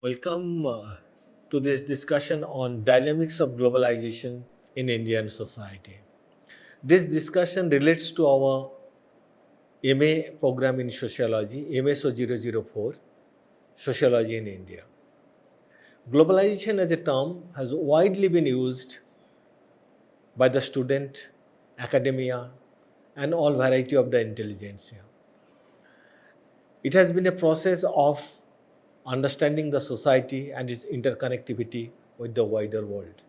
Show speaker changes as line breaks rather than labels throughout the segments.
Welcome to this discussion on dynamics of globalization in Indian society. This discussion relates to our MA program in Sociology, MSO 004, Sociology in India. Globalization as a term has widely been used by the student, academia, and all variety of the intelligentsia. It has been a process of understanding the society and its interconnectivity with the wider world.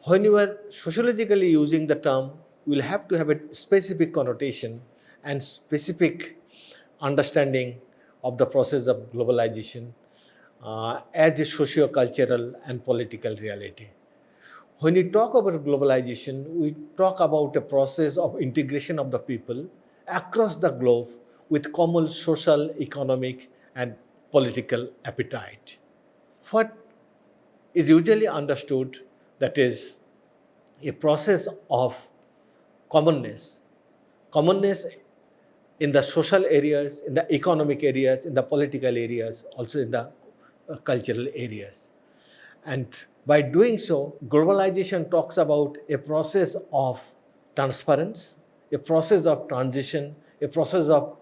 When you are sociologically using the term, you will have to have a specific connotation and specific understanding of the process of globalization as a socio-cultural and political reality. When we talk about globalization, we talk about a process of integration of the people across the globe with common social, economic, and political appetite. What is usually understood that is a process of commonness, commonness in the social areas, in the economic areas, in the political areas, also in the cultural areas. And by doing so, globalization talks about a process of transference, a process of transition, a process of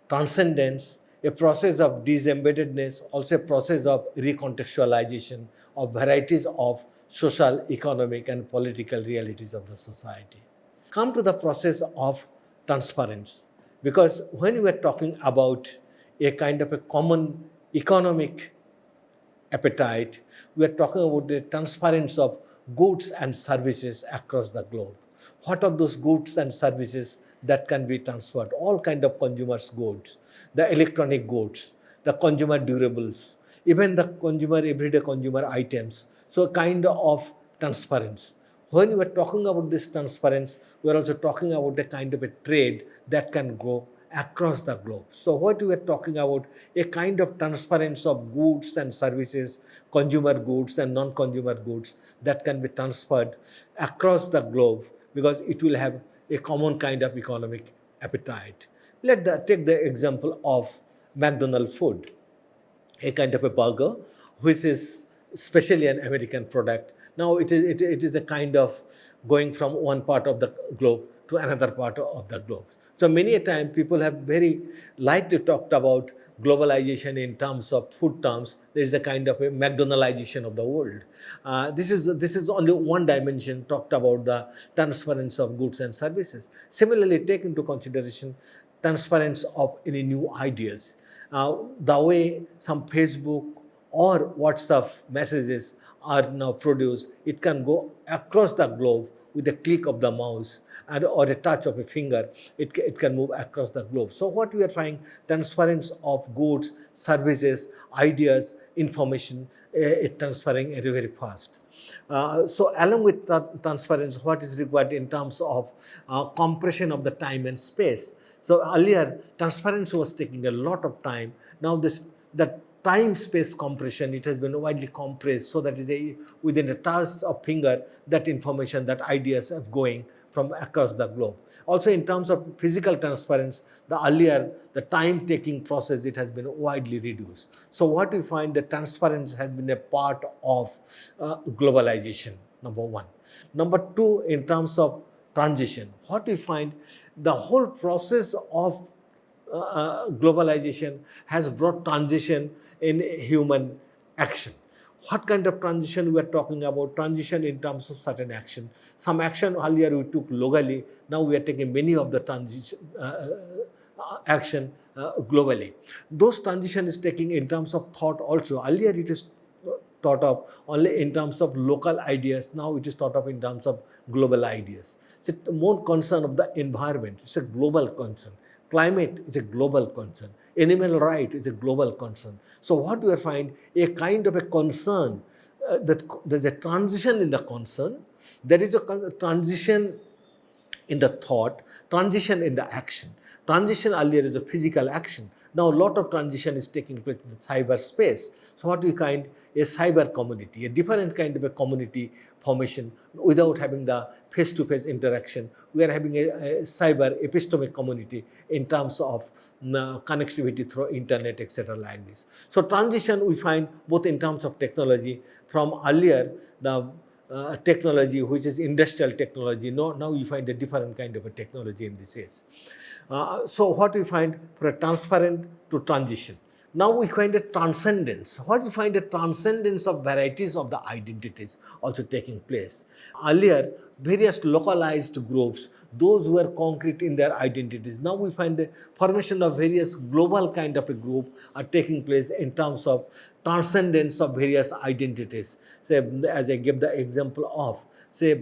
transcendence, a process of disembeddedness, also a process of recontextualization of varieties of social, economic, and political realities of the society. Come to the process of transference, because when we are talking about a kind of a common economic appetite, we are talking about the transference of goods and services across the globe. What are those goods and services that can be transferred? All kind of consumers goods, the electronic goods, the consumer durables, even the consumer everyday consumer items. So kind of transference. When we are talking about this transference, we are also talking about a kind of a trade that can go across the globe. So what we are talking about, a kind of transference of goods and services, consumer goods and non-consumer goods that can be transferred across the globe because it will have a common kind of economic appetite. Take the example of McDonald's food, a kind of a burger, which is especially an American product. Now it is a kind of going from one part of the globe to another part of the globe. So many a time people have very lightly talked about globalization in terms of food terms. There is a kind of a McDonaldization of the world. This is only one dimension talked about the transference of goods and services. Similarly, take into consideration transference of any new ideas. The way some Facebook or WhatsApp messages are now produced, it can go across the globe with a click of the mouse or a touch of a finger. It can move across the globe. So what we are finding, transference of goods, services, ideas, information, it transferring very, very fast. So along with transference, what is required in terms of compression of the time and space. So earlier, transference was taking a lot of time. Now the time space compression, it has been widely compressed so that within a touch of finger, that information, that ideas are going from across the globe. Also in terms of physical transference, the time taking process, it has been widely reduced. So what we find, the transference has been a part of globalization, number one. Number two, in terms of transition, what we find, the whole process of globalization has brought transition in human action. What kind of transition we are talking about? Transition in terms of certain action. Some action earlier we took locally, now we are taking many of the transition action globally. Those transition is taking in terms of thought also. Earlier it is thought of only in terms of local ideas. Now it is thought of in terms of global ideas. It's more concern of the environment. It's a global concern. Climate is a global concern. Animal right is a global concern. So what we find, a kind of a concern, that there's a transition in the concern. There is a transition in the thought, transition in the action. Transition earlier is a physical action. Now a lot of transition is taking place in the cyberspace. So what we find a cyber community, a different kind of a community formation without having the face-to-face interaction. We are having a cyber epistemic community in terms of connectivity through internet, etc. like this. So transition we find both in terms of technology from earlier the technology which is industrial technology. Now we find a different kind of a technology in this case. So what we find for a transparent to transition. Now we find a transcendence. What we find a transcendence of varieties of the identities also taking place. Earlier, various localized groups, those who were concrete in their identities. Now we find the formation of various global kind of a group are taking place in terms of transcendence of various identities. Say, as I gave the example of, say,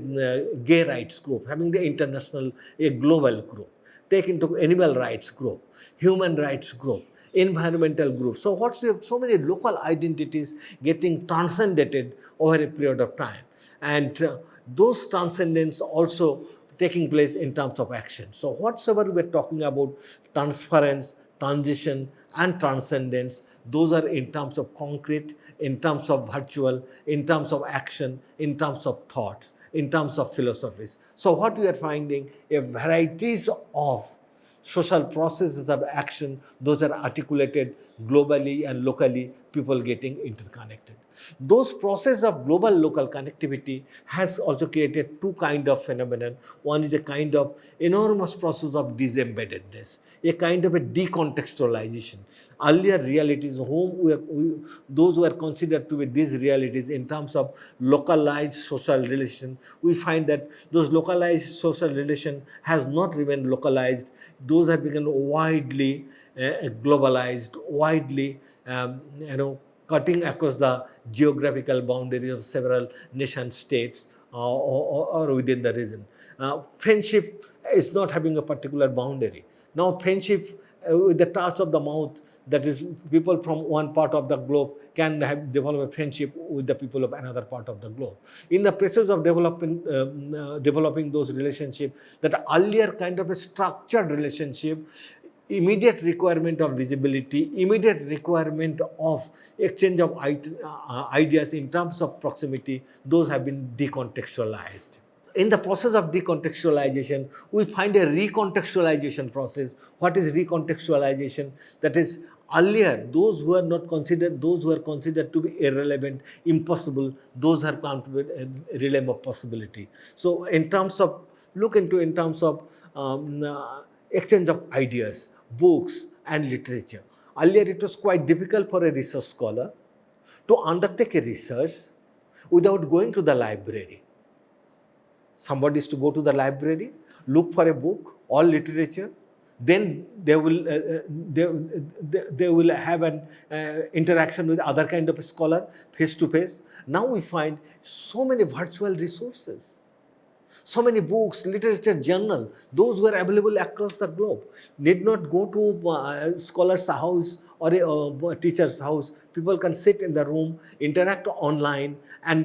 gay rights group, having the international, a global group. Take into animal rights group, human rights group, environmental group. So so many local identities getting transcended over a period of time, and those transcendence also taking place in terms of action. So whatsoever we're talking about transference, transition, and transcendence, those are in terms of concrete, in terms of virtual, in terms of action, in terms of thoughts, in terms of philosophies. So what we are finding, a varieties of social processes of action, those are articulated globally and locally, people getting interconnected. Those processes of global local connectivity has also created two kind of phenomenon. One is a kind of enormous process of disembeddedness, a kind of a decontextualization. Earlier realities, those who are considered to be these realities in terms of localized social relation, we find that those localized social relation has not remained localized. Those have become widely globalized, widely cutting across the geographical boundaries of several nation states or within the region. Friendship is not having a particular boundary. Now friendship with the touch of the mouth, that is, people from one part of the globe can develop a friendship with the people of another part of the globe. In the process of developing those relationships, that earlier kind of a structured relationship, immediate requirement of visibility, immediate requirement of exchange of ideas in terms of proximity, those have been decontextualized. In the process of decontextualization, we find a recontextualization process. What is recontextualization? That is, earlier, those who were considered to be irrelevant, impossible, those are come to a realm of possibility. So in terms of, exchange of ideas, books and literature. Earlier it was quite difficult for a research scholar to undertake a research without going to the library. Somebody is to go to the library, look for a book or literature, then they will have an interaction with other kind of a scholar face to face. Now we find so many virtual resources, so many books, literature, journal, those were available across the globe. Need not go to a scholar's house or a teacher's house. People can sit in the room, interact online, and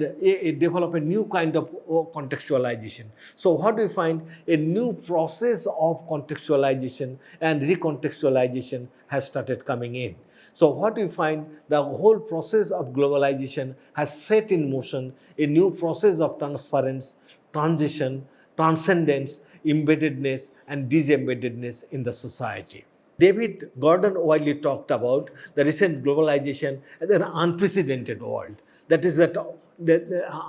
develop a new kind of contextualization. So what do we find? A new process of contextualization and recontextualization has started coming in. So what we find, the whole process of globalization has set in motion a new process of transference, transition, transcendence, embeddedness, and disembeddedness in the society. David Gordon widely talked about the recent globalization as an unprecedented world. That is that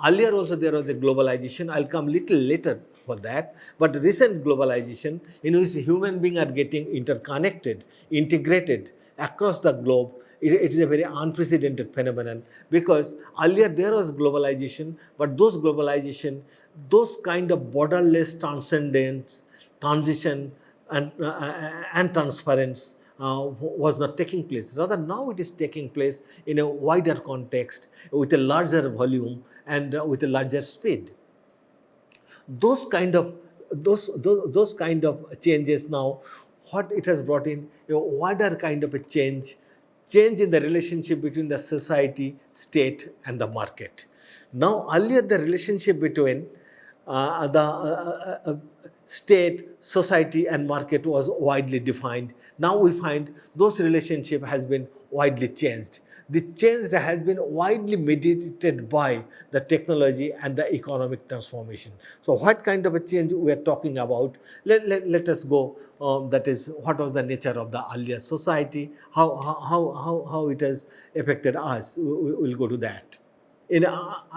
earlier also there was a globalization. I'll come little later for that. But recent globalization in which human beings are getting interconnected, integrated across the globe, it is a very unprecedented phenomenon, because earlier there was globalization, but those kind of borderless transcendence, transition, and transference was not taking place. Rather, now it is taking place in a wider context, with a larger volume and with a larger speed. Those kind of changes now, what it has brought in, a wider kind of a change in the relationship between the society, state, and the market. Now, earlier the relationship between state, society, and market was widely defined. Now we find those relationship has been widely changed. The change has been widely mediated by the technology and the economic transformation. So what kind of a change we are talking about? Let us go, that is, what was the nature of the earlier society, how it has affected us. We'll go to that. In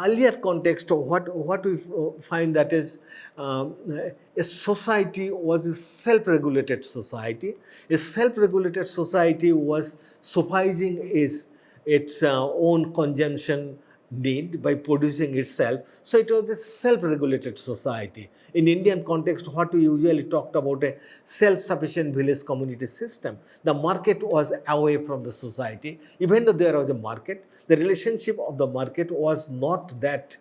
earlier context, what we find, that is, a society was a self-regulated society. A self-regulated society was sufficing its own consumption need by producing itself. So it was a self-regulated society. In Indian context, what we usually talked about, a self-sufficient village community system. The market was away from the society. Even though there was a market, the relationship of the market was not that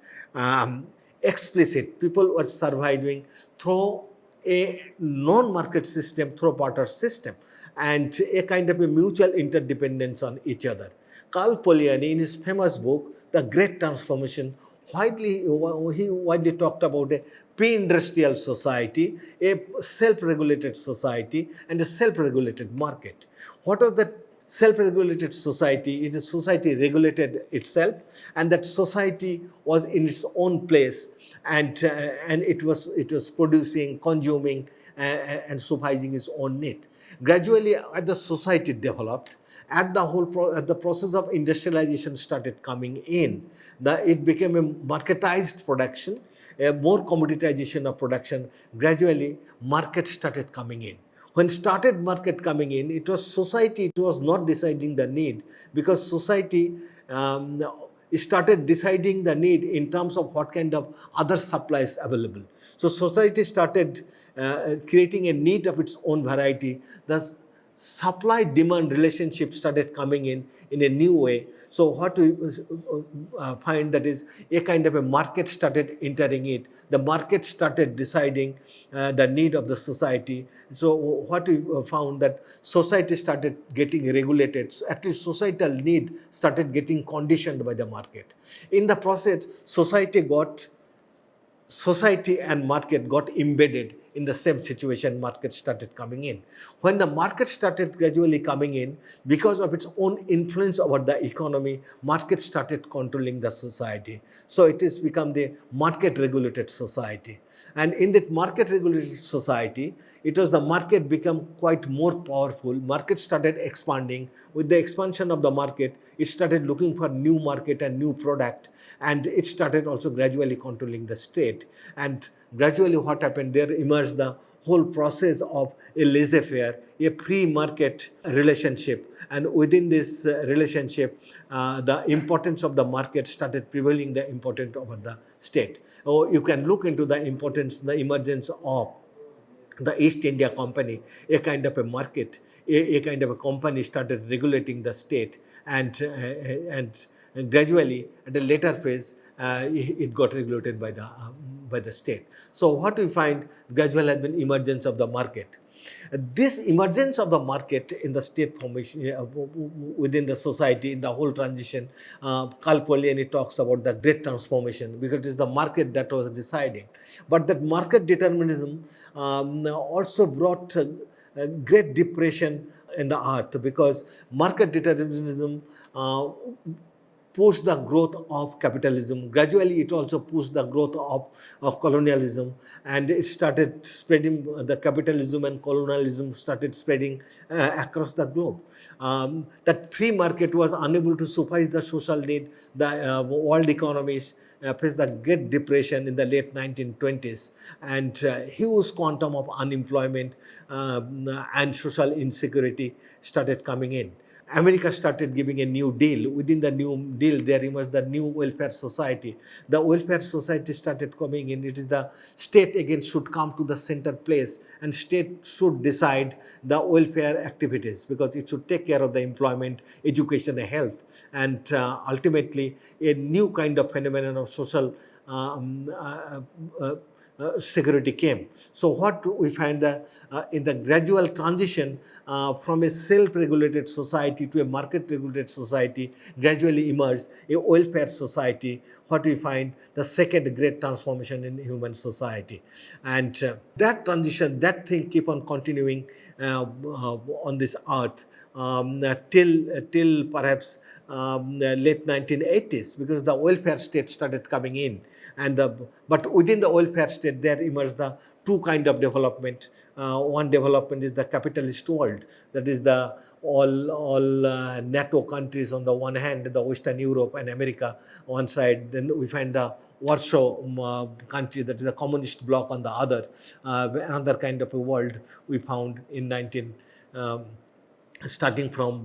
explicit. People were surviving through a non-market system, through barter system, and a kind of a mutual interdependence on each other. Carl Polanyi, in his famous book, The Great Transformation, he widely talked about a pre-industrial society, a self-regulated society, and a self-regulated market. What was that self-regulated society? It is society regulated itself, and that society was in its own place, and it was producing, consuming, and sufficing its own need. Gradually, as the society developed, at the process of industrialization started coming in, it became a marketized production, a more commoditization of production. Gradually, market started coming in. When started market coming in, it was society, it was not deciding the need, because society started deciding the need in terms of what kind of other supplies available. So society started creating a need of its own variety. Thus, supply demand relationship started coming in a new way. So what we find, that is, a kind of a market started entering it. The market started deciding the need of the society. So what we found, that society started getting regulated. So at least societal need started getting conditioned by the market. In the process, society and market got embedded in the same situation. Market started coming in. When the market started gradually coming in, because of its own influence over the economy, market started controlling the society. So it has become the market regulated society. And in that market regulated society, it was the market become quite more powerful. Market started expanding. With the expansion of the market, it started looking for new market and new product, and it started also gradually controlling the state. And gradually what happened, there emerged the whole process of a laissez-faire, a pre-market relationship. And within this relationship, the importance of the market started prevailing the importance over the state. Oh, you can look into the importance, the emergence of the East India Company, a kind of a market, a kind of a company started regulating the state, and gradually at a later phase, it got regulated by the state. So what we find, gradual has been emergence of the market. This emergence of the market in the state formation, within the society, in the whole transition, Carl Polanyi talks about the great transformation, because it is the market that was deciding. But that market determinism also brought great depression in the earth, because market determinism pushed the growth of capitalism. Gradually, it also pushed the growth of colonialism, and it started spreading, the capitalism and colonialism started spreading across the globe. That free market was unable to suffice the social need. The world economies faced the Great Depression in the late 1920s, and huge quantum of unemployment and social insecurity started coming in. America started giving a new deal. Within the new deal, there emerged the new welfare society. The welfare society started coming in. It is the state again should come to the center place, and state should decide the welfare activities, because it should take care of the employment, education, and health. And ultimately, a new kind of phenomenon of social security came. So what we find that in the gradual transition from a self-regulated society to a market-regulated society gradually emerged a welfare society. What we find the second great transformation in human society, and that transition, that thing keep on continuing on this earth till perhaps late 1980s, because the welfare state started coming in, and but within the welfare state there emerged the two kind of development. One development is the capitalist world, that is the all NATO countries on the one hand, the Western Europe and America one side. Then we find the Warsaw country, that is the communist bloc on the other. Another kind of a world we found in 19 starting from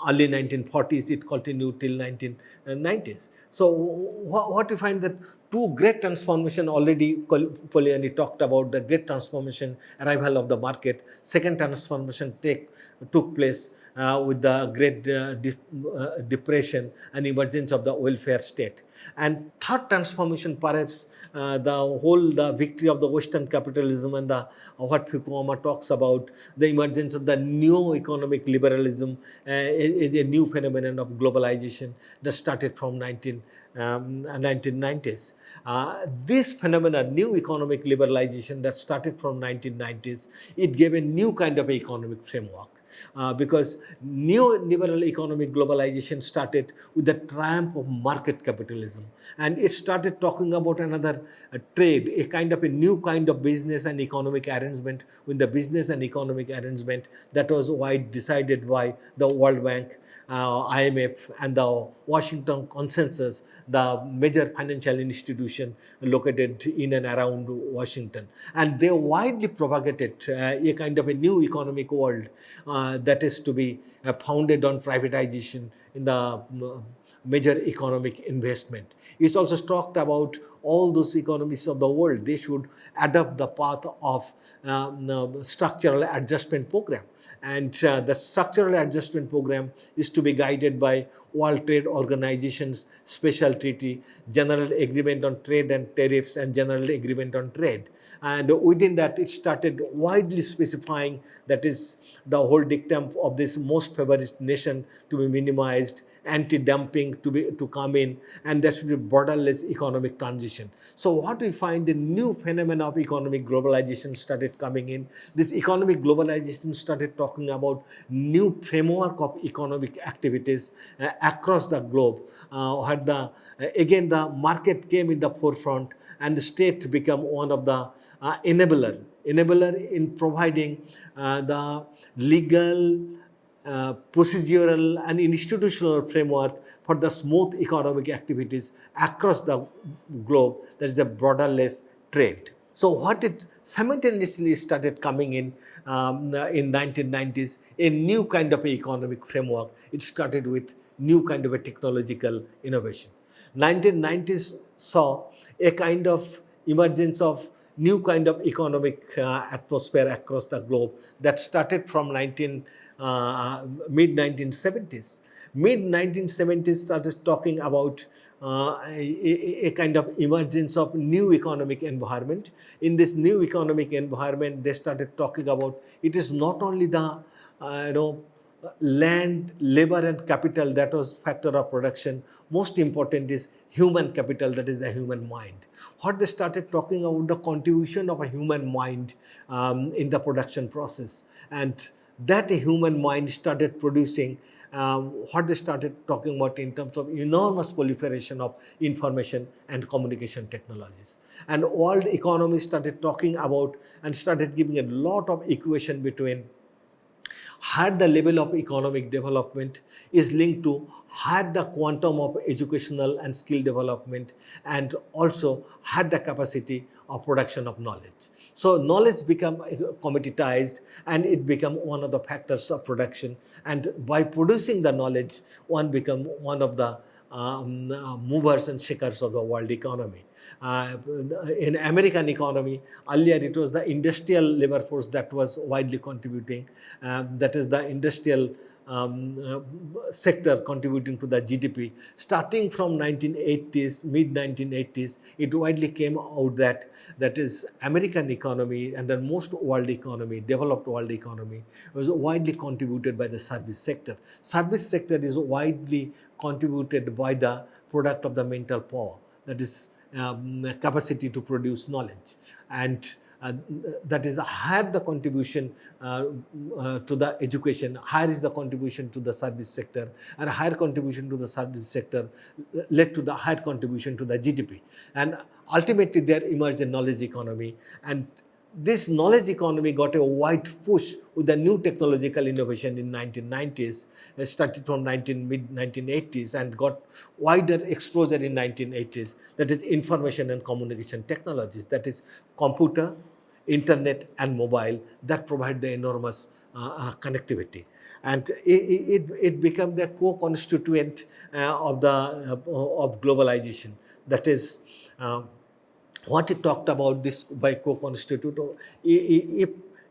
early 1940s, it continued till 1990s. So what we find that two great transformation already, Poliani talked about the great transformation, arrival of the market. Second transformation took place with the Great Depression and emergence of the welfare state. And third transformation, perhaps the victory of the Western capitalism and the what Fukuyama talks about, the emergence of the new economic liberalism, is a new phenomenon of globalization that started from 1990s. This phenomenon, new economic liberalization that started from 1990s, it gave a new kind of economic framework. Because neoliberal economic globalization started with the triumph of market capitalism, and it started talking about another trade, a kind of a new kind of business and economic arrangement, with the business and economic arrangement that was decided by the World Bank, IMF and the Washington Consensus, the major financial institution located in and around Washington. And they widely propagated a kind of a new economic world that is to be founded on privatization in the major economic investment. It's also talked about all those economies of the world, they should adopt the path of structural adjustment program. And the structural adjustment program is to be guided by World Trade Organization's special treaty, General Agreement on Trade and Tariffs, and General Agreement on Trade. And within that, it started widely specifying that is the whole dictum of this most favored nation to be minimized, anti-dumping to come in, and there should be borderless economic transition. So what we find, a new phenomenon of economic globalization started coming in. This economic globalization started talking about new framework of economic activities across the globe. Again the market came in the forefront, and the state became one of the enabler in providing the legal, procedural and institutional framework for the smooth economic activities across the globe, that is the borderless trade. So what it simultaneously started coming in 1990s, a new kind of economic framework. It started with new kind of a technological innovation. 1990s saw a kind of emergence of new kind of economic atmosphere across the globe that started from mid-1970s. Mid-1970s started talking about a kind of emergence of new economic environment. In this new economic environment, they started talking about it is not only the land, labor and capital that was factor of production. Most important is human capital, that is the human mind. What they started talking about, the contribution of a human mind in the production process, and that human mind started producing what they started talking about in terms of enormous proliferation of information and communication technologies. And world economy started talking about and started giving a lot of equation between had the level of economic development is linked to had the quantum of educational and skill development, and also had the capacity of production of knowledge. So knowledge become commoditized, and it become one of the factors of production, and by producing the knowledge, one become one of the movers and shakers of the world economy. In American economy, earlier it was the industrial labor force that was widely contributing. That is the industrial sector contributing to the GDP. Starting from 1980s, mid 1980s, it widely came out that is American economy and the most world economy, developed world economy, was widely contributed by the service sector. Service sector is widely contributed by the product of the mental power, that is capacity to produce knowledge, and that is higher the contribution to the education, higher is the contribution to the service sector, and higher contribution to the service sector led to the higher contribution to the GDP. And ultimately there emerged a knowledge economy, and this knowledge economy got a wide push with the new technological innovation in 1990s, started from mid 1980s and got wider exposure in 1980s. That is information and communication technologies, that is computer, internet and mobile, that provide the enormous connectivity, and it became the co-constituent of globalization. That is what it talked about this by co-constitute. If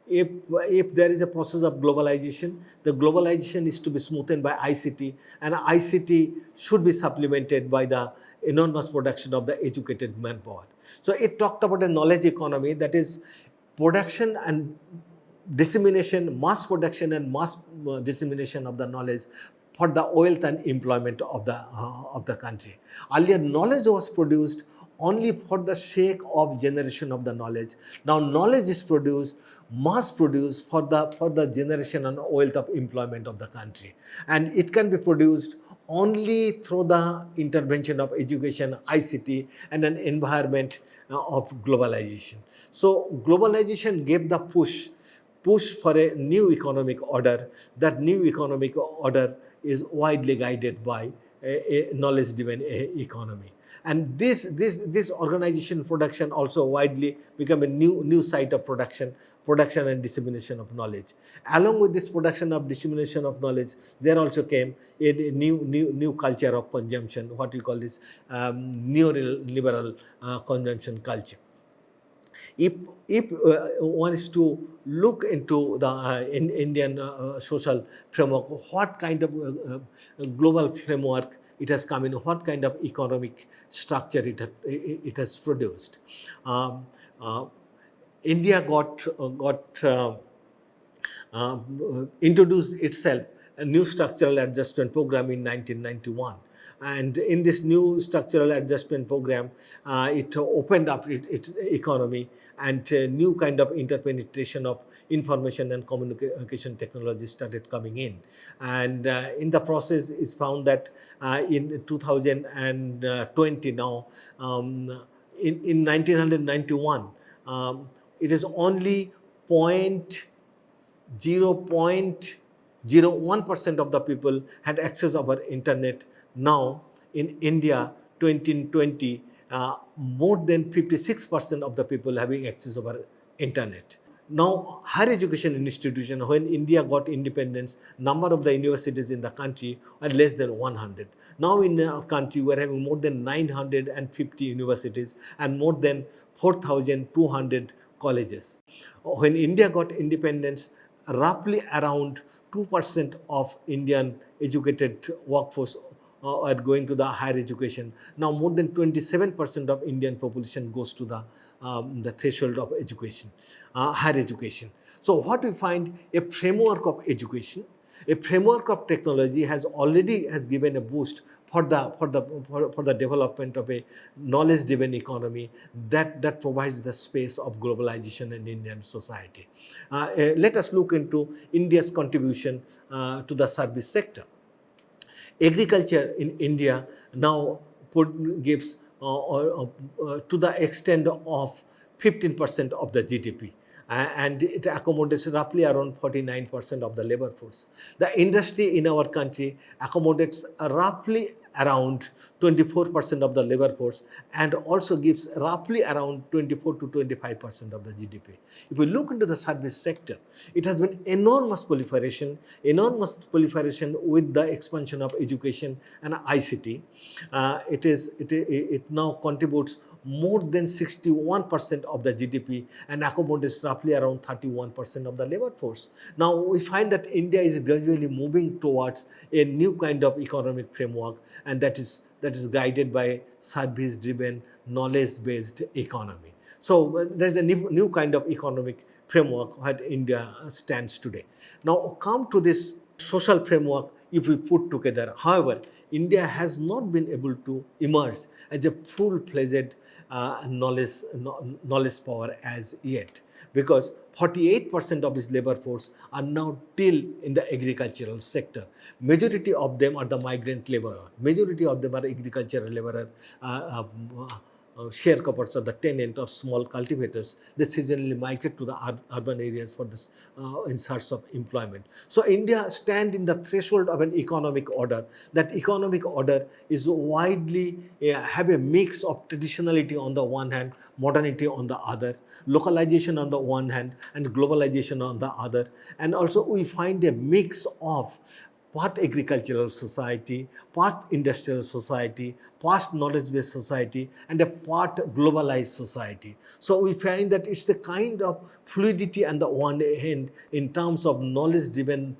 if there is a process of globalization, the globalization is to be smoothened by ICT, and ICT should be supplemented by the enormous production of the educated manpower. So it talked about a knowledge economy, that is production and dissemination, mass production and mass dissemination of the knowledge for the wealth and employment of the country. Earlier, knowledge was produced only for the sake of generation of the knowledge. Now knowledge is produced, mass produced for the generation and wealth of employment of the country, and it can be produced only through the intervention of education, ICT, and an environment of globalization. So globalization gave the push for a new economic order. That new economic order is widely guided by a knowledge-driven economy. And this organization production also widely become a new site of production and dissemination of knowledge. Along with this production of dissemination of knowledge, there also came a new culture of consumption, what we call this neoliberal consumption culture. If one is to look into the Indian social framework, what kind of global framework it has come in, what kind of economic structure it has produced. India got introduced itself a new structural adjustment program in 1991. And in this new structural adjustment program, it opened up its economy, and new kind of interpenetration of information and communication technology started coming in. And in the process, is found that in 2020 now, in 1991, it is only 0.01% of the people had access over internet. Now in India 2020, more than 56% of the people having access over internet. Now higher education institution, when India got independence, number of the universities in the country are less than 100. Now in our country we are having more than 950 universities and more than 4,200 colleges. When India got independence, roughly around 2% of Indian educated workforce are going to the higher education. Now more than 27% of Indian population goes to the threshold of education, higher education. So what we find, a framework of education, a framework of technology has given a boost for the development of a knowledge-driven economy that provides the space of globalization in Indian society. Let us look into India's contribution to the service sector. Agriculture in India now gives to the extent of 15% of the GDP, and it accommodates roughly around 49% of the labor force. The industry in our country accommodates roughly around 24% of the labor force, and also gives roughly around 24 to 25% of the GDP. If we look into the service sector, it has been enormous proliferation with the expansion of education and ICT. It now contributes more than 61% of the GDP and accommodates roughly around 31% of the labor force. Now we find that India is gradually moving towards a new kind of economic framework, and that is guided by service driven, knowledge based economy. So there's a new kind of economic framework where India stands today. Now come to this social framework. If we put together, however, India has not been able to emerge as a full-fledged knowledge power as yet, because 48% of its labor force are now still in the agricultural sector. Majority of them are the migrant laborer. Majority of them are agricultural laborer, sharecroppers or the tenant or small cultivators. They seasonally migrate to the urban areas for this in search of employment. So India stand in the threshold of an economic order. That economic order is widely have a mix of traditionality on the one hand, modernity on the other, localization on the one hand, and globalization on the other. And also we find a mix of part agricultural society, part industrial society, part knowledge-based society, and a part globalized society. So we find that it's the kind of fluidity on the one hand in terms of knowledge-driven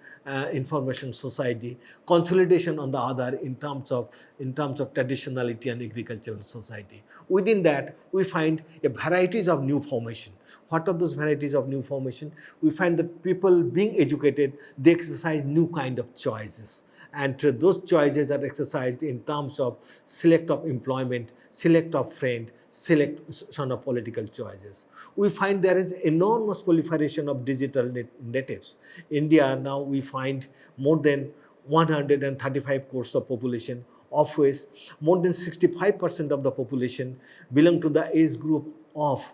information society, consolidation on the other in terms of traditionality and agricultural society. Within that, we find a varieties of new formation. What are those varieties of new formation? We find that people being educated, they exercise new kind of choices. And those choices are exercised in terms of select of employment, select of friend, selection of political choices. We find there is enormous proliferation of digital natives. India now we find more than 135 crores of population, of which more than 65% of the population belong to the age group of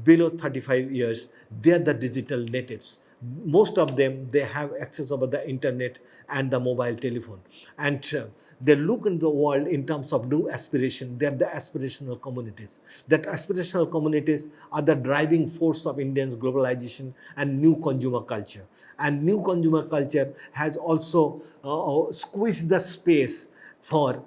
below 35 years. They are the digital natives. Most of them, they have access over the internet and the mobile telephone, and they look in the world in terms of new aspiration. They are the aspirational communities. That aspirational communities are the driving force of Indians globalization and new consumer culture. And new consumer culture has also squeezed the space for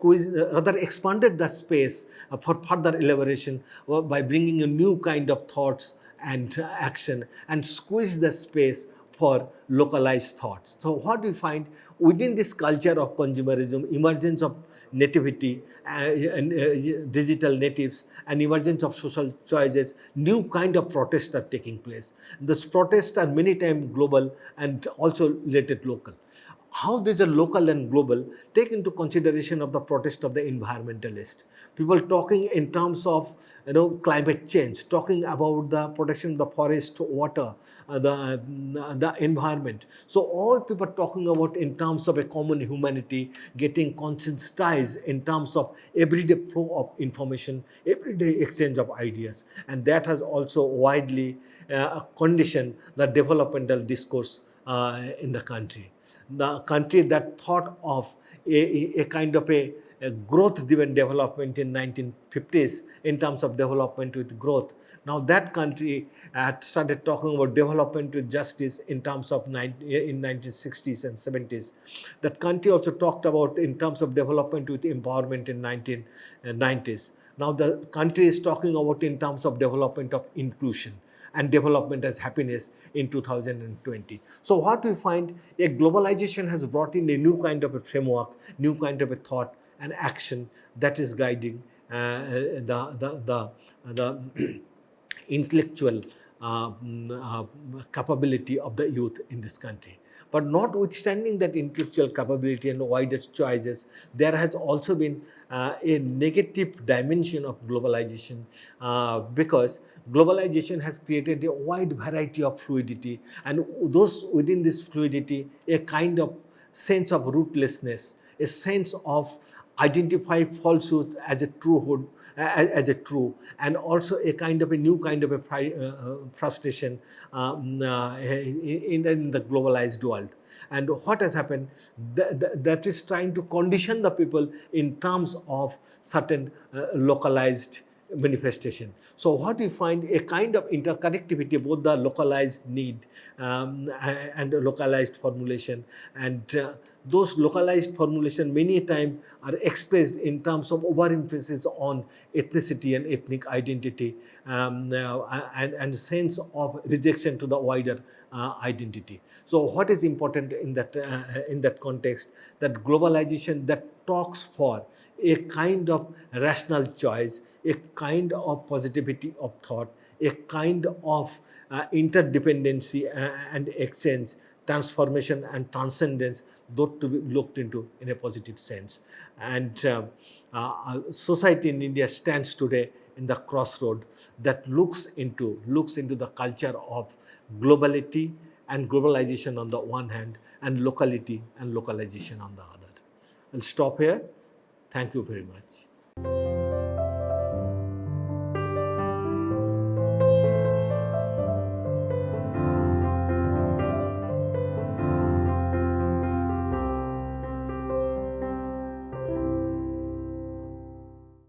rather expanded the space for further elaboration by bringing a new kind of thoughts and action, and squeeze the space for localized thoughts. So what we find within this culture of consumerism, emergence of nativity, digital natives, and emergence of social choices, new kind of protests are taking place. Those protests are many times global and also related local. How these are local and global take into consideration of the protest of the environmentalist. People talking in terms of climate change, talking about the protection of the forest, water, the environment. So all people talking about in terms of a common humanity, getting conscientized in terms of everyday flow of information, everyday exchange of ideas, and that has also widely conditioned the developmental discourse in the country. The country that thought of a kind of a growth-driven development in 1950s in terms of development with growth. Now that country had started talking about development with justice in terms of in 1960s and 70s. That country also talked about in terms of development with empowerment in 1990s. Now the country is talking about in terms of development of inclusion and development as happiness in 2020. So what we find, a globalization has brought in a new kind of a framework, new kind of a thought and action that is guiding the intellectual capability of the youth in this country. But notwithstanding that intellectual capability and wider choices, there has also been a negative dimension of globalization, because globalization has created a wide variety of fluidity, and those within this fluidity, a kind of sense of rootlessness, a sense of identify falsehood as a truehood, as a true, and also a kind of a new kind of a frustration in the globalized world. And what has happened, that is trying to condition the people in terms of certain localized manifestation. So what we find, a kind of interconnectivity, both the localized need and the localized formulation, and those localized formulation many times are expressed in terms of overemphasis on ethnicity and ethnic identity, and sense of rejection to the wider identity. So what is important in that context, that globalization that talks for a kind of rational choice, a kind of positivity of thought, a kind of interdependency and exchange, transformation and transcendence, though to be looked into in a positive sense. And society in India stands today in the crossroad that looks into the culture of globality and globalization on the one hand, and locality and localization on the other. I'll stop here. Thank you very much.